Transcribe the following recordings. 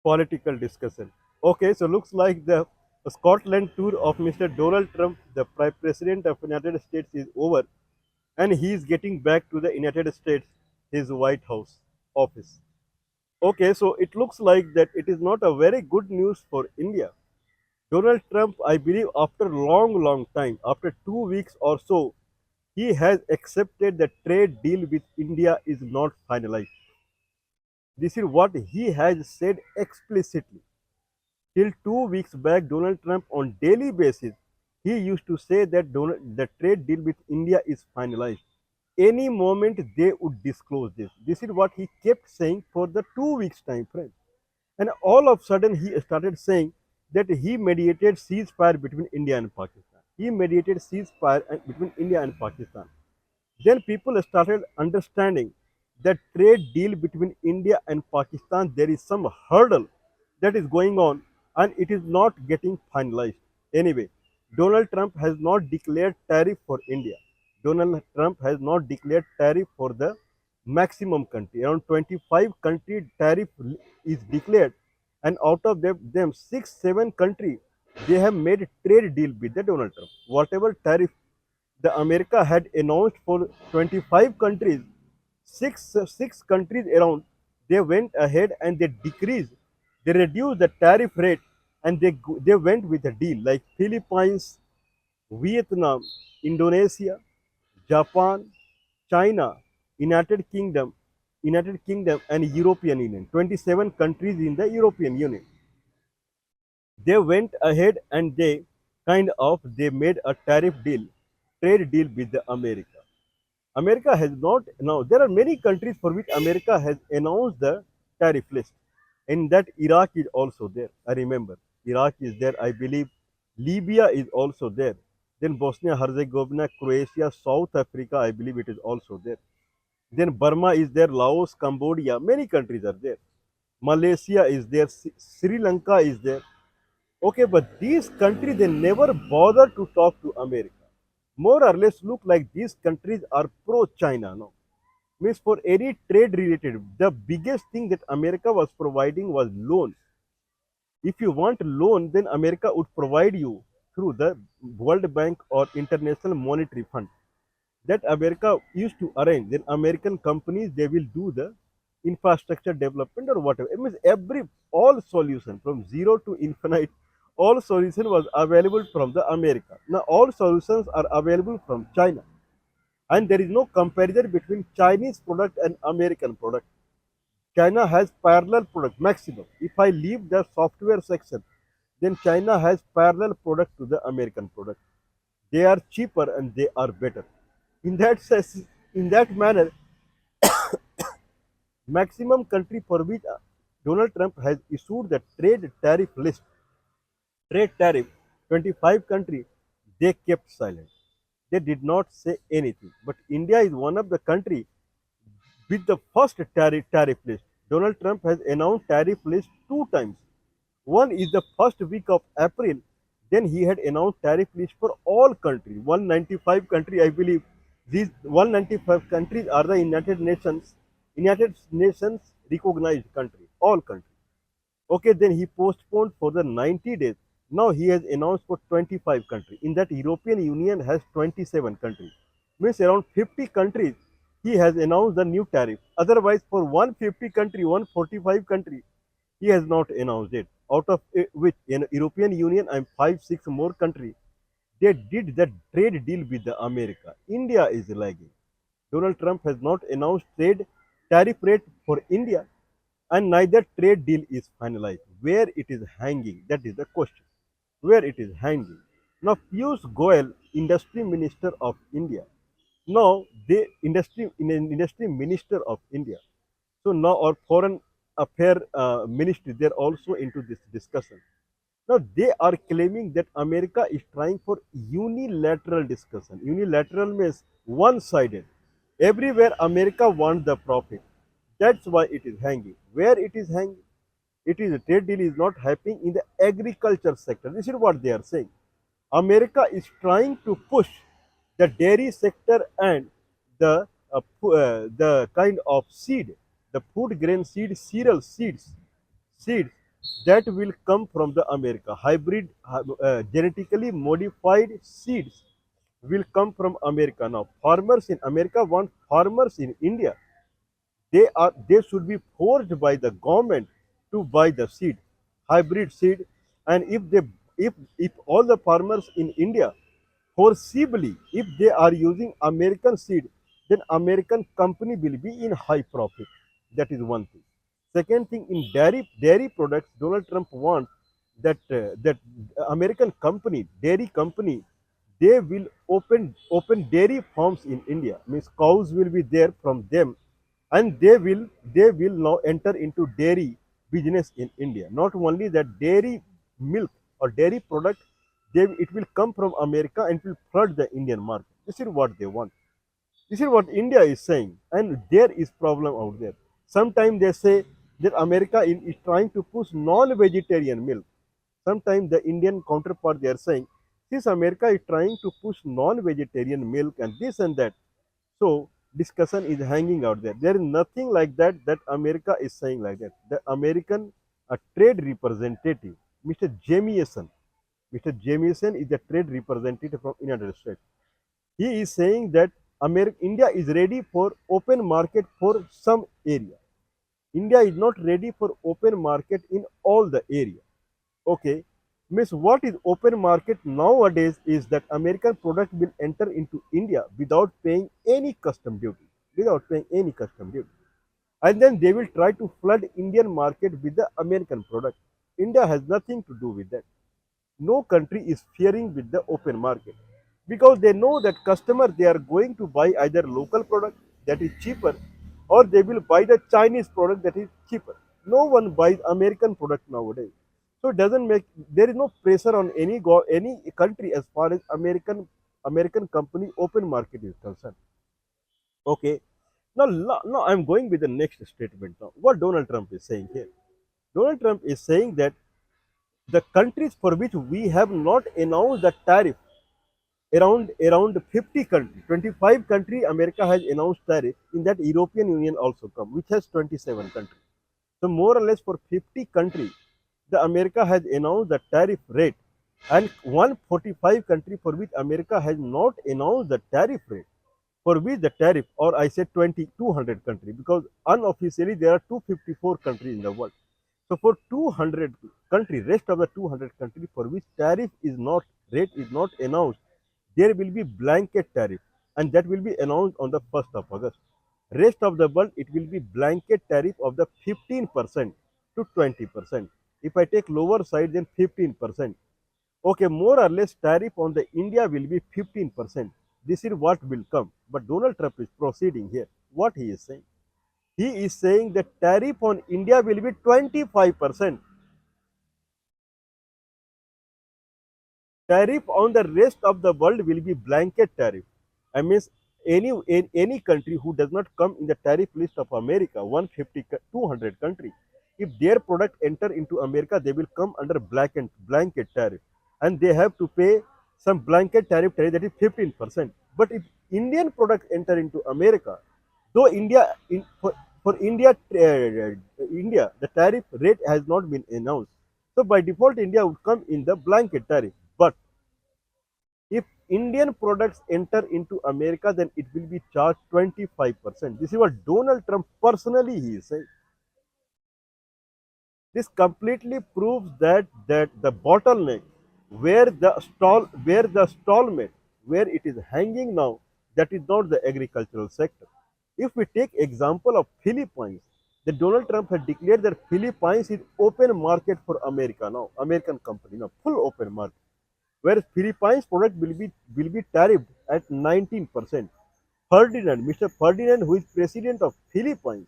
political discussion. Okay, so looks like the Scotland tour of Mr. Donald Trump, the President of United States, is over, and he is getting back to the United States, his White House office. Okay, so it looks like that it is not a very good news for India. Donald Trump, I believe, after long time, after 2 weeks or so, he has accepted the trade deal with India is not finalized. This is what he has said explicitly. Till 2 weeks back, Donald Trump on daily basis, he used to say that the trade deal with India is finalized. Any moment they would disclose this. This is what he kept saying for the 2 weeks time frame. And all of a sudden he started saying that he mediated ceasefire between India and Pakistan. He mediated ceasefire between India and Pakistan. Then people started understanding that trade deal between India and Pakistan, there is some hurdle that is going on and it is not getting finalized. Anyway, Donald Trump has not declared tariff for India. Donald Trump has not declared tariff for the maximum country. Around 25 country tariff is declared, and out of them 6, 7 countries they have made trade deal with the Donald Trump. Whatever tariff the America had announced for 25 countries, six countries around, they went ahead and they decreased, they reduced the tariff rate, and they went with a deal like Philippines, Vietnam, Indonesia, Japan, China, United Kingdom, United Kingdom and European Union. 27 countries in the European Union. They went ahead and they made a tariff deal, trade deal with the America. America has not now. There are many countries for which America has announced the tariff list. In that, Iraq is also there. I remember Iraq is there. I believe Libya is also there. Then Bosnia Herzegovina, Croatia, South Africa. I believe it is also there. Then Burma is there. Laos, Cambodia. Many countries are there. Malaysia is there. Sri Lanka is there. Okay, but these countries they never bother to talk to America. More or less look like these countries are pro-China. No, means for any trade related, the biggest thing that America was providing was loans. If you want loan, then America would provide you through the World Bank or International Monetary Fund. That America used to arrange. Then American companies they will do the infrastructure development or whatever. It means all solution from zero to infinite, all solution was available from the America. Now all solutions are available from China, and there is no comparison between Chinese product and American product. China has parallel product maximum. If I leave the software section, then China has parallel product to the American product. They are cheaper and they are better. In that sense, in that manner, maximum country for which Donald Trump has issued the trade tariff list, trade tariff, 25 countries, they kept silent. They did not say anything. But India is one of the country with the first tariff list. Donald Trump has announced tariff list 2 times. One is the first week of April. Then he had announced tariff list for all countries. 195 countries, I believe. These 195 countries are the United Nations recognized country, all countries. Okay, then he postponed for the 90 days. Now he has announced for 25 countries. In that, European Union has 27 countries. Means around 50 countries he has announced the new tariff. Otherwise, for 150 country, 145 country, he has not announced it. Out of which in European Union and 5, 6 more countries, they did the trade deal with the America. India is lagging. Donald Trump has not announced trade tariff rate for India, and neither trade deal is finalized. Where it is hanging, that is the question. Where it is hanging. Now, Piyush Goyal, Industry Minister of India. Now, industry minister of India. So now our foreign affair ministry, they're also into this discussion. Now they are claiming that America is trying for unilateral discussion. Unilateral means one-sided. Everywhere America wants the profit. That's why it is hanging. Where it is hanging? It is a trade deal is not happening in the agriculture sector. This is what they are saying. America is trying to push the dairy sector and the kind of seed, the food grain seed, cereal seeds, that will come from the America. Hybrid, genetically modified seeds will come from America. Now, farmers in America want farmers in India. They should be forced by the government to buy the seed, hybrid seed, and if all the farmers in India foreseeably if they are using American seed, then American company will be in high profit. That is one thing. Second thing, in dairy products, Donald Trump wants that American company, dairy company, they will open dairy farms in India. Means cows will be there from them, and they will now enter into dairy business in India. Not only that, dairy milk or dairy product, it will come from America and will flood the Indian market. This is what they want. This is what India is saying, and there is problem out there. Sometimes they say that America is trying to push non-vegetarian milk. Sometimes the Indian counterpart they are saying, since America is trying to push non-vegetarian milk and this and that, so discussion is hanging out there. There is nothing like that America is saying like that. The American trade representative, Mr. Jamieson, Mr. Jamieson is the trade representative from United States. He is saying that India is ready for open market for some area. India is not ready for open market in all the area. Okay, means what is open market nowadays is that American product will enter into India without paying any custom duty, without paying any custom duty, and then they will try to flood Indian market with the American product. India has nothing to do with that. No country is fearing with the open market because they know that customer they are going to buy either local product that is cheaper, or they will buy the Chinese product that is cheaper. No one buys American product nowadays. So it doesn't make, there is no pressure on any country as far as American company open market is concerned. Okay, now I'm going with the next statement. Now what Donald Trump is saying here, Donald Trump is saying that the countries for which we have not announced the tariff, around 50 countries, 25 country America has announced tariff. In that, European Union also come, which has 27 countries. So more or less for 50 countries, the America has announced the tariff rate, and 145 country for which America has not announced the tariff rate, for which the tariff, or I said 200 countries, because unofficially there are 254 countries in the world. So for 200 countries, rest of the 200 countries for which tariff is not, rate is not announced, there will be blanket tariff, and that will be announced on the 1st of August. Rest of the world, it will be blanket tariff of the 15% to 20%. If I take lower side, then 15%. Okay, more or less tariff on the India will be 15%. This is what will come. But Donald Trump is proceeding here. What he is saying? He is saying that tariff on India will be 25%. Tariff on the rest of the world will be blanket tariff. I mean, any country who does not come in the tariff list of America, 150, 200 country, if their product enter into America, they will come under blanket tariff, and they have to pay some blanket tariff that is 15%. But if Indian product enter into America, though for India, the tariff rate has not been announced. So by default, India would come in the blanket tariff. But if Indian products enter into America, then it will be charged 25%. This is what Donald Trump personally he is saying. This completely proves that the bottleneck, where the stallment, where it is hanging now, that is not the agricultural sector. If we take example of Philippines, the Donald Trump had declared that Philippines is open market for America now, American company now, full open market, whereas Philippines product will be tariffed at 19%. Mr. Ferdinand, who is president of Philippines,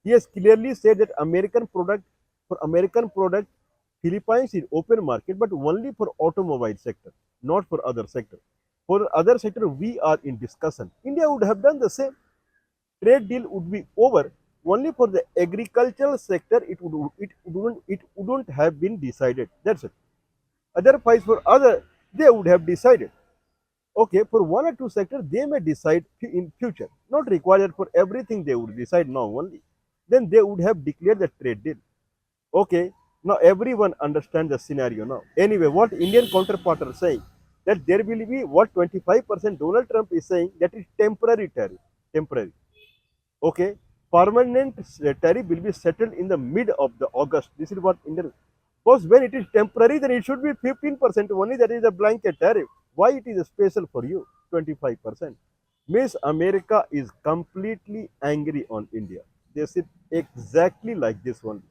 he has clearly said that American product, Philippines is open market, but only for automobile sector, not for other sector. For other sector, we are in discussion. India would have done the same. Trade deal would be over. Only for the agricultural sector, it wouldn't have been decided. That's it. Otherwise, for other, they would have decided. Okay, for one or two sectors, they may decide in future. Not required for everything, they would decide now only. Then they would have declared the trade deal. Okay, Now everyone understands the scenario now. Anyway, what Indian counterpart are saying that there will be what 25% Donald Trump is saying that is temporary tariff. Temporary. Okay. Permanent tariff will be settled in the mid of the August. This is what Indian, because when it is temporary, then it should be 15% only. That is a blanket tariff. Why it is special for you? 25%. Miss America is completely angry on India. They sit exactly like this one.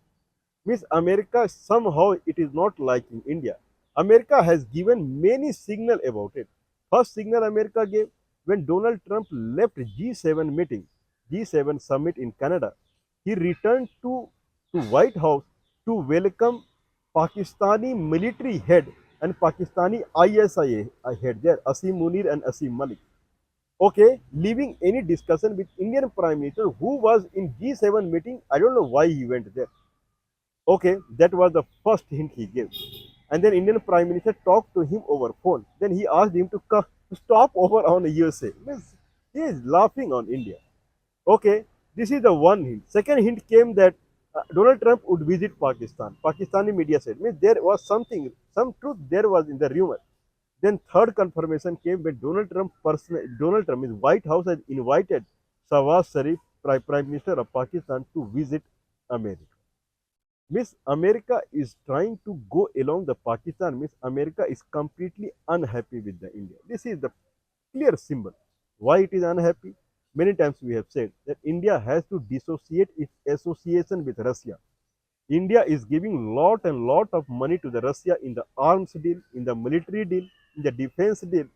Miss America somehow it is not liking India. America has given many signal about it. First signal America gave when Donald Trump left G7 meeting, G7 summit in Canada. He returned to White House to welcome Pakistani military head and Pakistani ISIA head there, Asim Munir and Asim Malik. Okay, leaving any discussion with Indian Prime Minister who was in G7 meeting. I don't know why he went there. Okay, that was the first hint he gave. And then Indian Prime Minister talked to him over phone. Then he asked him to to stop over on the USA. Means he is laughing on India. Okay, this is the one hint. Second hint came that Donald Trump would visit Pakistan. Pakistani media said, means there was something, some truth there was in the rumor. Then third confirmation came when Donald Trump, his White House has invited Shahbaz Sharif, Prime Minister of Pakistan, to visit America. Miss America is trying to go along the Pakistan. Miss America is completely unhappy with the India. This is the clear symbol. Why it is unhappy? Many times we have said that India has to dissociate its association with Russia. India is giving lot and lot of money to the Russia in the arms deal, in the military deal, in the defense deal,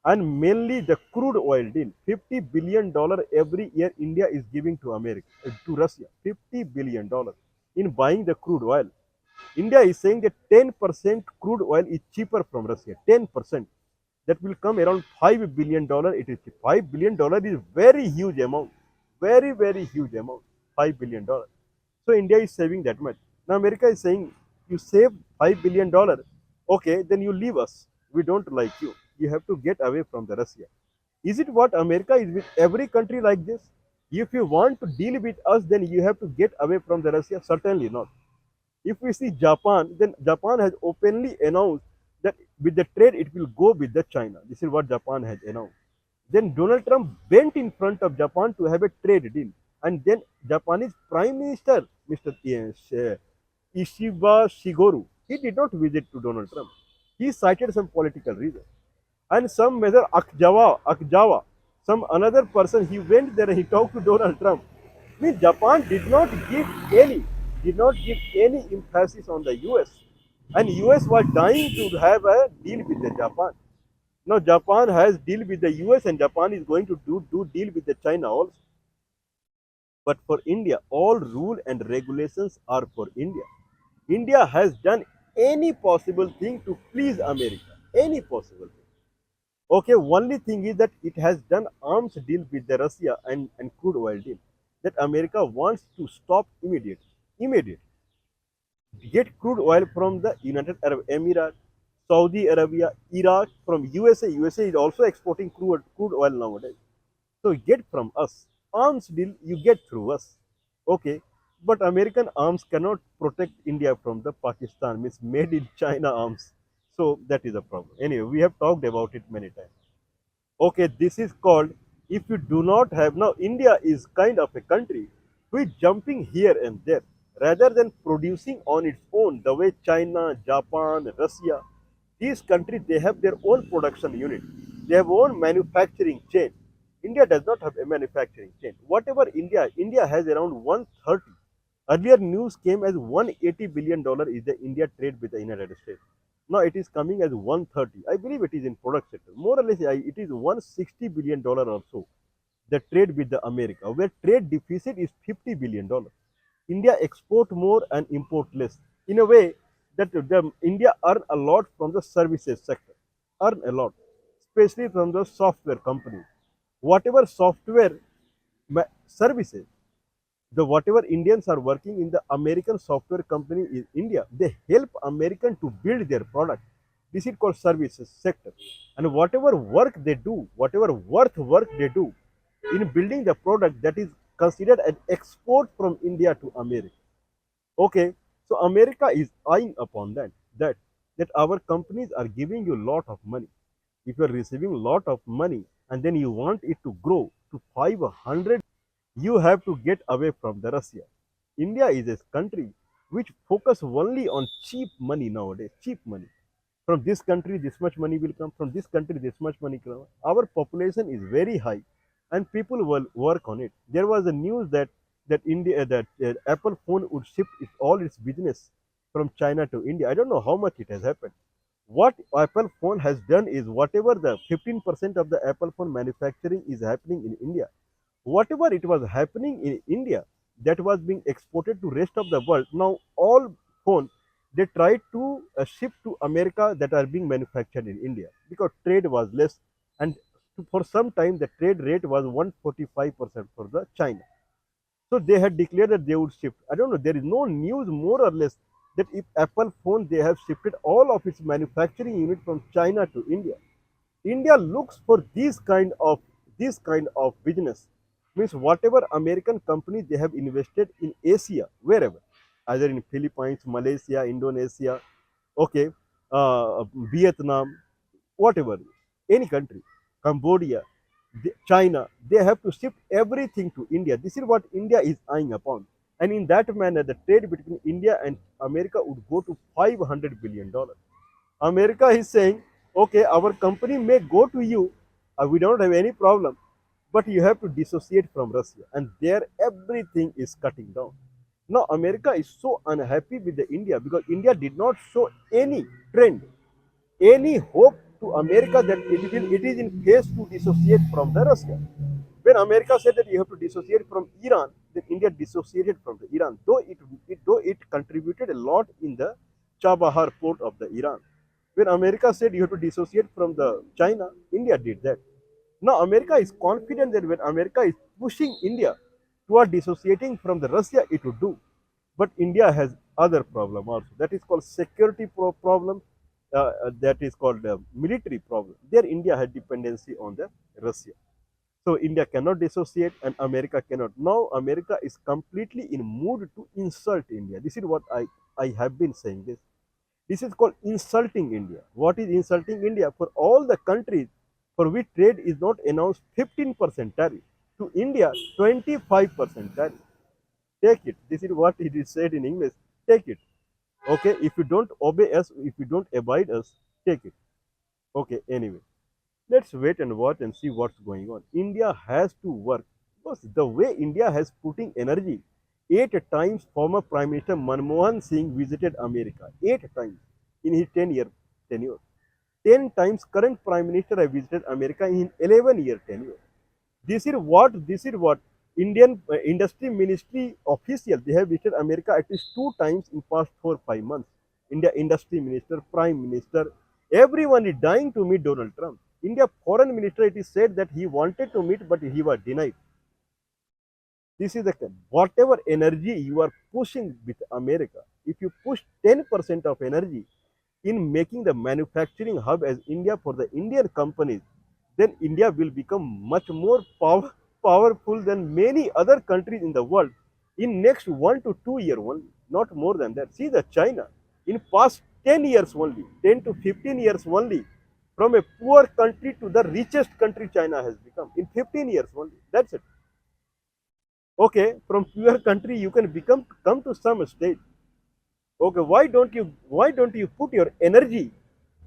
and mainly the crude oil deal. $50 billion every year India is giving to America, to Russia. $50 billion in buying the crude oil. India is saying that 10% crude oil is cheaper from Russia. 10%. That will come around $5 billion. It is $5 billion is very huge amount. Very, very huge amount. $5 billion. So India is saving that much. Now America is saying you save $5 billion. Okay, then you leave us. We don't like you. You have to get away from the Russia. Is it what America is with every country like this? If you want to deal with us, then you have to get away from the Russia? Certainly not. If we see Japan, then Japan has openly announced that with the trade it will go with the China. This is what Japan has announced. Then Donald Trump went in front of Japan to have a trade deal. And then Japanese Prime Minister, Mr. Ishiba Shigeru, he did not visit to Donald Trump. He cited some political reason. And some Mr. Akjawa, some another person, he went there and he talked to Donald Trump. I mean, Japan any, did not give any emphasis on the US. And US was dying to have a deal with the Japan. Now Japan has deal with the US and Japan is going to do deal with the China also. But for India, all rule and regulations are for India. India has done any possible thing to please America. Any possible thing. Okay, only thing is that it has done arms deal with the Russia and crude oil deal that America wants to stop immediately. Immediate. Get crude oil from the United Arab Emirates, Saudi Arabia, Iraq, from USA. USA is also exporting crude oil nowadays. So get from us. Arms deal you get through us. Okay. But American arms cannot protect India from the Pakistan, means made in China arms. So that is a problem. Anyway, we have talked about it many times. Okay, this is called, if you do not have, now India is kind of a country who is jumping here and there rather than producing on its own the way China, Japan, Russia, these countries, they have their own production unit. They have own manufacturing chain. India does not have a manufacturing chain. Whatever India has around 130. Earlier news came as $180 billion is the India trade with the United States. Now it is coming as 130. I believe it is in product sector. More or less, it is $160 billion or so. The trade with the America, where trade deficit is $50 billion. India export more and import less. In a way that India earn a lot from the services sector, earn a lot, especially from the software companies. Whatever software services, the whatever Indians are working in the American software company in India, they help American to build their product. This is called services sector. And whatever work they do, whatever work they do in building the product, that is considered an export from India to America. Okay, So America is eyeing upon that that our companies are giving you a lot of money. If you are receiving a lot of money and then you want it to grow to 500, you have to get away from the Russia. India is a country which focus only on cheap money nowadays, cheap money. From this country, this much money will come. From this country, this much money will come. Our population is very high, and people will work on it. There was a news that Apple phone would shift all its business from China to India. I don't know how much it has happened. What Apple phone has done is whatever the 15% of the Apple phone manufacturing is happening in India, whatever it was happening in India that was being exported to rest of the world. Now all phone they tried to ship to America that are being manufactured in India because trade was less, and for some time the trade rate was 145% for the China. So they had declared that they would shift. I don't know. There is no news more or less that if Apple phone they have shifted all of its manufacturing unit from China to India. India looks for this kind of business. Means whatever American companies they have invested in Asia, wherever, either in Philippines, Malaysia, Indonesia, okay, uh, Vietnam, whatever, any country, Cambodia, China, they have to shift everything to India. This is what India is eyeing upon. And in that manner, the trade between India and America would go to $500 billion. America is saying, okay, our company may go to you, we don't have any problem, but you have to dissociate from Russia. And there, everything is cutting down. Now, America is so unhappy with the India because India did not show any trend, any hope to America that it is in phase to dissociate from the Russia. When America said that you have to dissociate from Iran, then India dissociated from the Iran, though it contributed a lot in the Chabahar port of the Iran. When America said you have to dissociate from the China, India did that. Now America is confident that when America is pushing India toward dissociating from the Russia, it would do. But India has other problem also. That is called security problem. That is called military problem. There, India has dependency on the Russia. So India cannot dissociate and America cannot. Now America is completely in mood to insult India. This is what I have been saying this. This is called insulting India. What is insulting India? For all the countries for which trade is not announced 15% tariff. To India, 25% tariff. Take it. This is what it is said in English. Take it. Okay. If you don't obey us, if you don't abide us, take it. Okay. Anyway, let's wait and watch and see what's going on. India has to work because the way India has putting energy, 8 times former Prime Minister Manmohan Singh visited America. 8 times in his 10-year tenure. 10 times current Prime Minister have visited America in 11-year tenure. This is what Indian industry ministry official they have visited America at least 2 times in past 4 5 months. India industry minister, prime minister, everyone is dying to meet Donald Trump. India foreign minister it is said that he wanted to meet but he was denied. This is the whatever energy you are pushing with America. If you push 10% of energy in making the manufacturing hub as India for the Indian companies, then India will become much more powerful than many other countries in the world in next 1 to 2 years only, not more than that. See the China in past 10 years only, 10 to 15 years only, from a poor country to the richest country China has become in 15 years only. That's it. Okay, from poor country you can come to some state. Okay, why don't you put your energy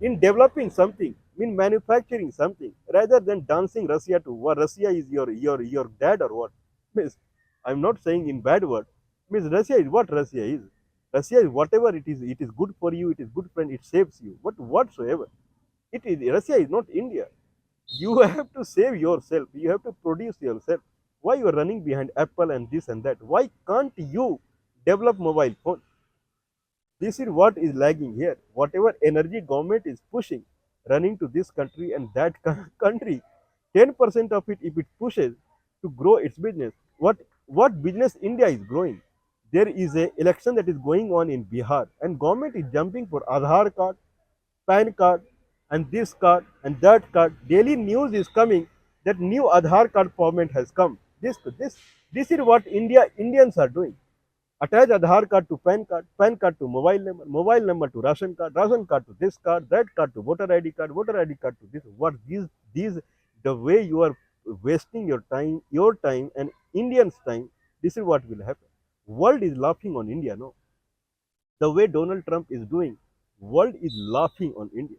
in developing something, in manufacturing something, rather than dancing Russia to what Russia is your dad or what? Means I'm not saying in bad word. Means Russia is what Russia is. Russia is whatever it is. It is good for you. It is good friend. It saves you. But whatsoever, it is Russia is not India. You have to save yourself. You have to produce yourself. Why you are running behind Apple and this and that? Why can't you develop mobile phone? This is what is lagging here. Whatever energy government is pushing, running to this country and that country, 10% of it, if it pushes to grow its business, what business India is growing? There is a election that is going on in Bihar, and government is jumping for Aadhaar card, PAN card, and this card and that card. Daily news is coming that new Aadhaar card format has come. This is what Indians are doing. Attach Aadhaar card to PAN card to mobile number to ration card to this card, that card to voter ID card to this. What these the way you are wasting your time and Indians' time. This is what will happen. World is laughing on India. No, the way Donald Trump is doing, world is laughing on India.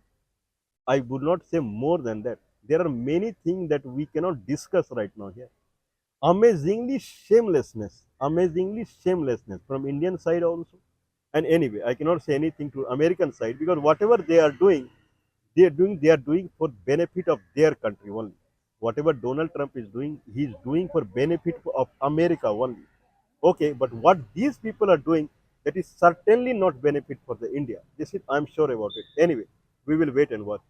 I would not say more than that. There are many things that we cannot discuss right now here. Amazingly shamelessness from Indian side also. And anyway, I cannot say anything to American side because whatever they are doing for benefit of their country only. Whatever Donald Trump is doing, he is doing for benefit of America only. Okay, but what these people are doing, that is certainly not benefit for the India. This is I'm sure about it. Anyway, we will wait and watch.